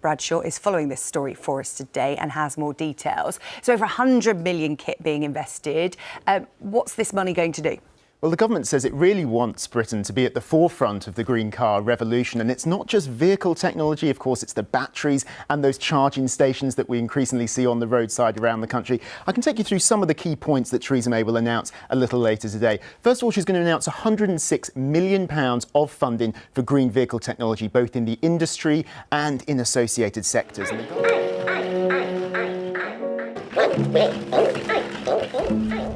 Bradshaw is following this story for us today and has more details. So over 100 million kit being invested. What's this money going to do? Well, the government says it really wants Britain to be at the forefront of the green car revolution. And it's not just vehicle technology, of course, it's the batteries and those charging stations that we increasingly see on the roadside around the country. I can take you through some of the key points that Theresa May will announce a little later today. First of all, she's going to announce £106 million of funding for green vehicle technology, both in the industry and in associated sectors.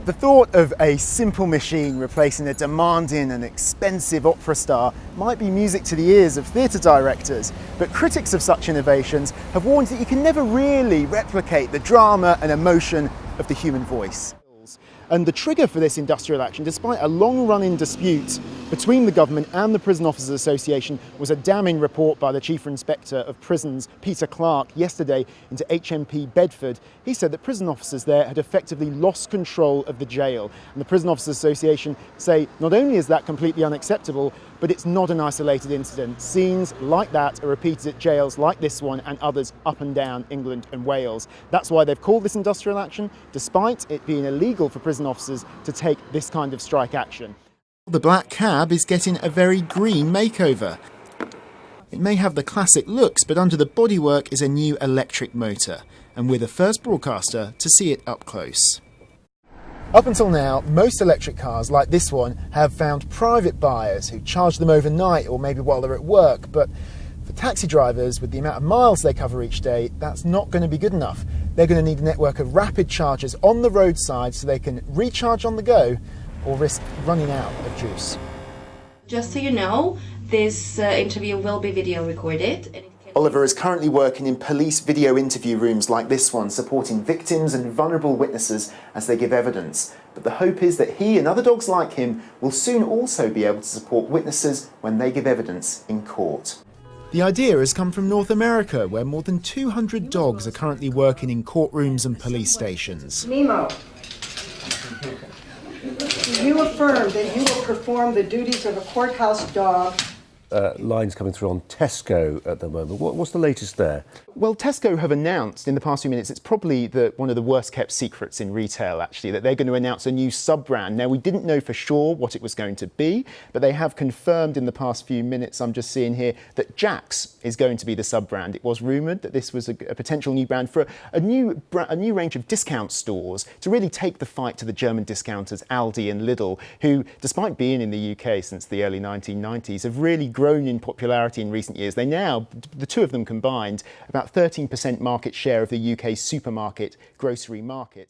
The thought of a simple machine replacing a demanding and expensive opera star might be music to the ears of theatre directors, but critics of such innovations have warned that you can never really replicate the drama and emotion of the human voice. And the trigger for this industrial action, despite a long-running dispute between the government and the Prison Officers Association, was a damning report by the Chief Inspector of Prisons, Peter Clark, yesterday into HMP Bedford. He said that prison officers there had effectively lost control of the jail. And the Prison Officers Association say not only is that completely unacceptable, but it's not an isolated incident. Scenes like that are repeated at jails like this one and others up and down England and Wales. That's why they've called this industrial action, despite it being illegal for prison officers to take this kind of strike action. The black cab is getting a very green makeover. It may have the classic looks, but under the bodywork is a new electric motor, and we're the first broadcaster to see it up close. Up until now, most electric cars like this one have found private buyers who charge them overnight or maybe while they're at work, but for taxi drivers, with the amount of miles they cover each day, that's not going to be good enough. They're going to need a network of rapid chargers on the roadside so they can recharge on the go or risk running out of juice. Just so you know, this interview will be video recorded. Oliver is currently working in police video interview rooms like this one, supporting victims and vulnerable witnesses as they give evidence. But the hope is that he and other dogs like him will soon also be able to support witnesses when they give evidence in court. The idea has come from North America, where more than 200 dogs are currently working in courtrooms and police stations. Nemo, you affirm that you will perform the duties of a courthouse dog. Lines coming through on Tesco at the moment. What's the latest there? Well, Tesco have announced in the past few minutes, it's probably one of the worst kept secrets in retail actually, that they're going to announce a new sub-brand. Now, we didn't know for sure what it was going to be, but they have confirmed in the past few minutes, I'm just seeing here, that Jack's is going to be the sub-brand. It was rumoured that this was a potential new brand for a new range of discount stores to really take the fight to the German discounters Aldi and Lidl, who, despite being in the UK since the early 1990s, have really grown in popularity in recent years. They now, the two of them combined, about 13% market share of the UK supermarket grocery market.